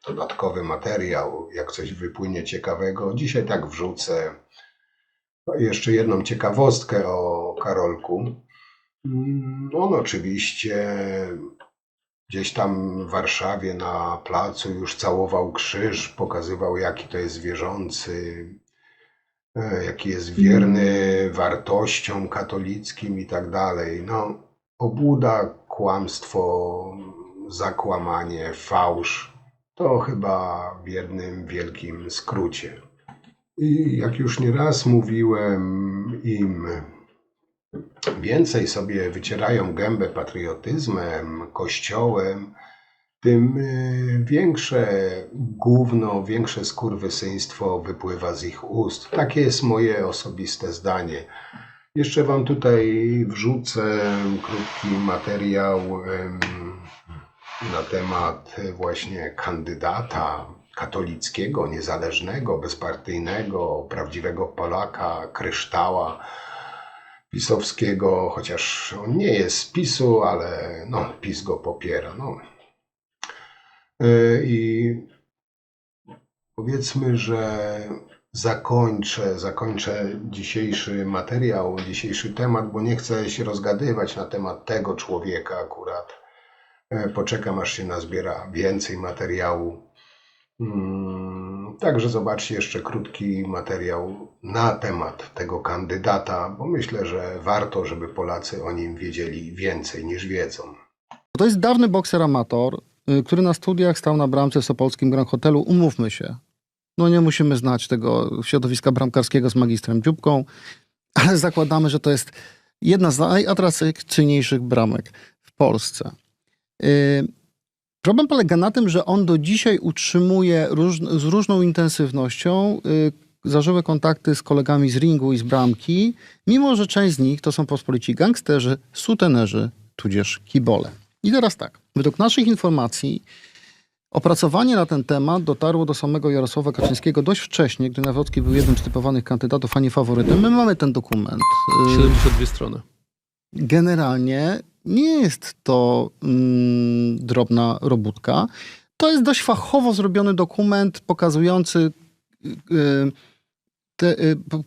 dodatkowy materiał, jak coś wypłynie ciekawego. Dzisiaj tak wrzucę jeszcze jedną ciekawostkę o Karolku. On oczywiście gdzieś tam w Warszawie na placu już całował krzyż, pokazywał jaki to jest wierzący, jaki jest wierny wartościom katolickim i tak dalej. No, obłuda, kłamstwo, zakłamanie, fałsz, to chyba w jednym wielkim skrócie. I jak już nieraz mówiłem, im więcej sobie wycierają gębę patriotyzmem, kościołem, tym większe gówno, większe skurwysyństwo wypływa z ich ust. Takie jest moje osobiste zdanie. Jeszcze wam tutaj wrzucę krótki materiał na temat właśnie kandydata katolickiego, niezależnego, bezpartyjnego, prawdziwego Polaka, kryształa pisowskiego, chociaż on nie jest z PiS-u, ale no, PiS go popiera. No. I powiedzmy, że zakończę dzisiejszy materiał, dzisiejszy temat, bo nie chcę się rozgadywać na temat tego człowieka akurat. Poczekam, aż się nazbiera więcej materiału. Także zobaczcie jeszcze krótki materiał na temat tego kandydata, bo myślę, że warto, żeby Polacy o nim wiedzieli więcej niż wiedzą. To jest dawny bokser amator, który na studiach stał na bramce w Sopockim Grand Hotelu. Umówmy się, no nie musimy znać tego środowiska bramkarskiego z magistrem Dziubką, ale zakładamy, że to jest jedna z najatrakcyjniejszych bramek w Polsce. Problem polega na tym, że on do dzisiaj utrzymuje z różną intensywnością zażyłe kontakty z kolegami z ringu i z bramki, mimo że część z nich to są pospolici gangsterzy, sutenerzy, tudzież kibole. I teraz tak, według naszych informacji opracowanie na ten temat dotarło do samego Jarosława Kaczyńskiego dość wcześnie, gdy Nawrocki był jednym z typowanych kandydatów, a nie faworytem. My mamy ten dokument. 72 strony. Generalnie nie jest to drobna robótka. To jest dość fachowo zrobiony dokument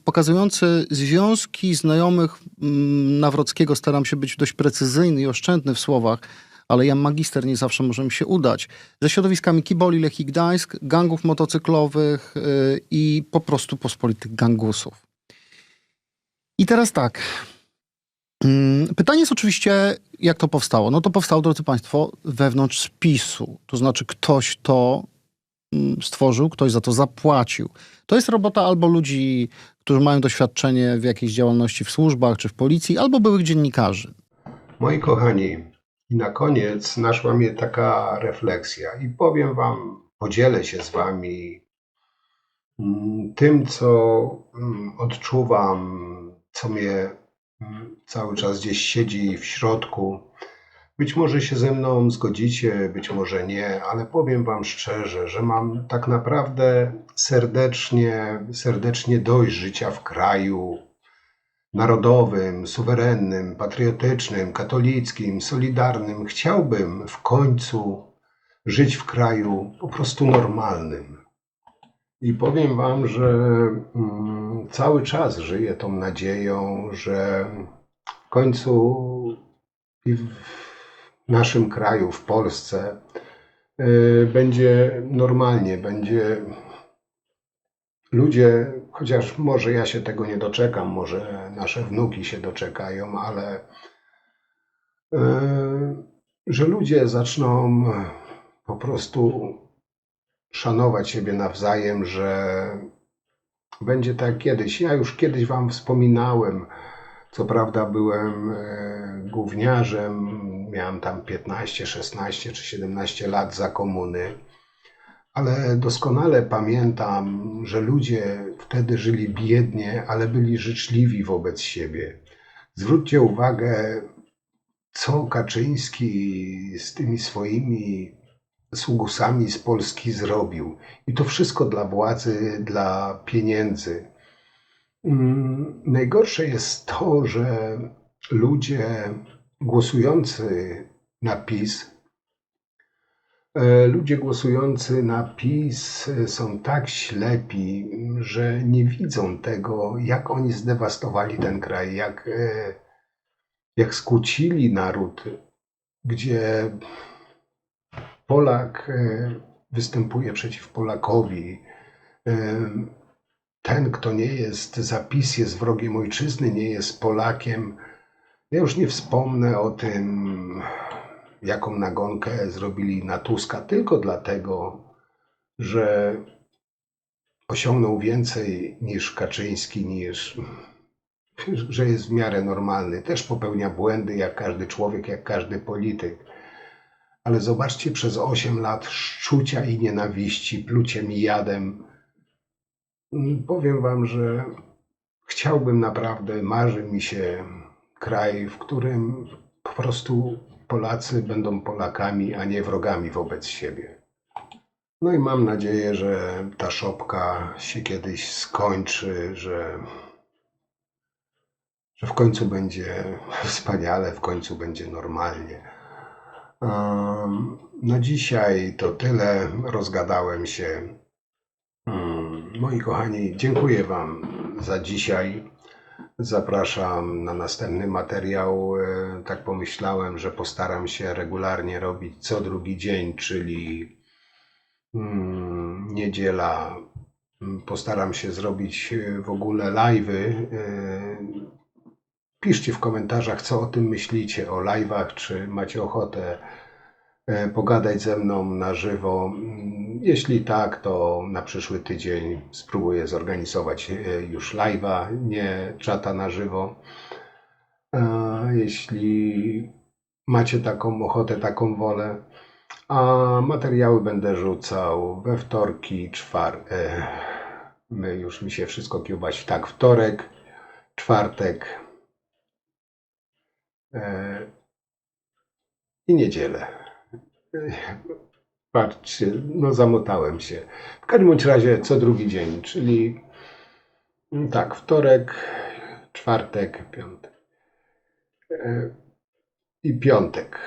pokazujący związki znajomych Nawrockiego. Staram się być dość precyzyjny i oszczędny w słowach, ale ja magister nie zawsze może mi się udać. Ze środowiskami Kiboli, Lechii Gdańsk, gangów motocyklowych i po prostu pospolitych gangusów. I teraz tak. Pytanie jest oczywiście, jak to powstało? No to powstało, drodzy Państwo, wewnątrz spisu. To znaczy ktoś to stworzył, ktoś za to zapłacił. To jest robota albo ludzi, którzy mają doświadczenie w jakiejś działalności w służbach czy w policji, albo byłych dziennikarzy. Moi kochani, i na koniec naszła mnie taka refleksja i powiem wam, podzielę się z wami tym, co odczuwam, co mnie cały czas gdzieś siedzi w środku. Być może się ze mną zgodzicie, być może nie, ale powiem wam szczerze, że mam tak naprawdę serdecznie dość życia w kraju narodowym, suwerennym, patriotycznym, katolickim, solidarnym. Chciałbym w końcu żyć w kraju po prostu normalnym. I powiem wam, że cały czas żyję tą nadzieją, że w końcu i w naszym kraju, w Polsce, będzie normalnie, będzie ludzie, chociaż może ja się tego nie doczekam, może nasze wnuki się doczekają, ale że ludzie zaczną po prostu szanować siebie nawzajem, że będzie tak kiedyś. Ja już kiedyś wam wspominałem, co prawda byłem gówniarzem, miałem tam 15, 16 czy 17 lat za komuny, ale doskonale pamiętam, że ludzie wtedy żyli biednie, ale byli życzliwi wobec siebie. Zwróćcie uwagę, co Kaczyński z tymi swoimi sługusami z Polski zrobił. I to wszystko dla władzy, dla pieniędzy. Najgorsze jest to, że ludzie głosujący na PiS, są tak ślepi, że nie widzą tego, jak oni zdewastowali ten kraj, jak skłócili naród, gdzie Polak występuje przeciw Polakowi. Ten, kto nie jest za PiS, jest wrogiem ojczyzny, nie jest Polakiem. Ja już nie wspomnę o tym, jaką nagonkę zrobili na Tuska, tylko dlatego, że osiągnął więcej niż Kaczyński, że jest w miarę normalny. Też popełnia błędy, jak każdy człowiek, jak każdy polityk. Ale zobaczcie, przez 8 lat szczucia i nienawiści, pluciem i jadem. Powiem wam, że chciałbym naprawdę, marzy mi się kraj, w którym po prostu Polacy będą Polakami, a nie wrogami wobec siebie. No i mam nadzieję, że ta szopka się kiedyś skończy, że w końcu będzie wspaniale, w końcu będzie normalnie. Na dzisiaj to tyle. Rozgadałem się. Moi kochani, dziękuję wam za dzisiaj. Zapraszam na następny materiał. Tak pomyślałem, że postaram się regularnie robić co drugi dzień, czyli niedziela. Postaram się zrobić w ogóle live'y. Piszcie w komentarzach, co o tym myślicie, o live'ach, czy macie ochotę pogadać ze mną na żywo. Jeśli tak, to na przyszły tydzień spróbuję zorganizować już live'a, nie czata na żywo. Jeśli macie taką ochotę, taką wolę. A materiały będę rzucał we wtorki, już mi się wszystko kiełbasi. Tak, wtorek, czwartek i niedzielę. Patrzcie, no zamotałem się. W każdym bądź razie co drugi dzień, czyli tak, wtorek, czwartek, piątek i piątek.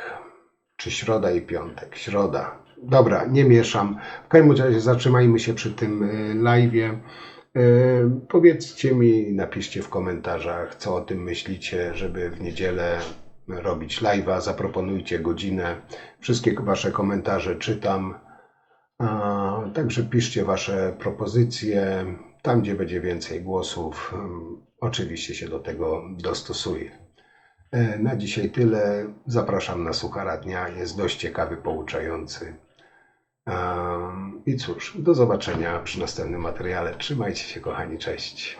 Czy środa i piątek? Środa. Dobra, nie mieszam. W każdym razie zatrzymajmy się przy tym live'ie. Powiedzcie mi, napiszcie w komentarzach, co o tym myślicie, żeby w niedzielę robić live'a. Zaproponujcie godzinę. Wszystkie wasze komentarze czytam. Także piszcie wasze propozycje. Tam, gdzie będzie więcej głosów, oczywiście się do tego dostosuję. Na dzisiaj tyle. Zapraszam na Suchara Dnia. Jest dość ciekawy, pouczający. I cóż, do zobaczenia przy następnym materiale. Trzymajcie się, kochani. Cześć.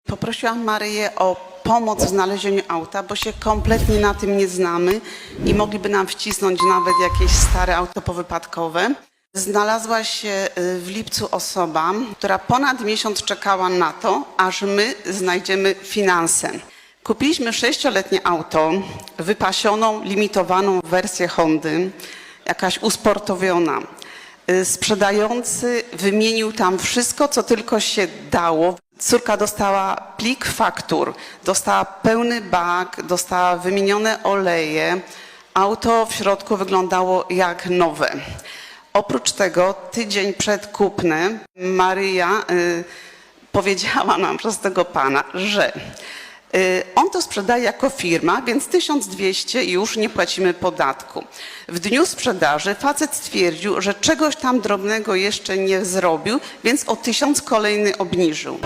Poprosiłam Maryję o pomoc w znalezieniu auta, bo się kompletnie na tym nie znamy i mogliby nam wcisnąć nawet jakieś stare auto powypadkowe. Znalazła się w lipcu osoba, która ponad miesiąc czekała na to, aż my znajdziemy finanse. Kupiliśmy 6-letnie auto, wypasioną, limitowaną wersję Hondy, jakaś usportowiona. Sprzedający wymienił tam wszystko, co tylko się dało. Córka dostała plik faktur, dostała pełny bak, dostała wymienione oleje. Auto w środku wyglądało jak nowe. Oprócz tego, tydzień przed kupnem Maryja powiedziała nam przez tego pana, że on to sprzedaje jako firma, więc 1200 i już nie płacimy podatku. W dniu sprzedaży facet stwierdził, że czegoś tam drobnego jeszcze nie zrobił, więc o 1000 kolejny obniżył.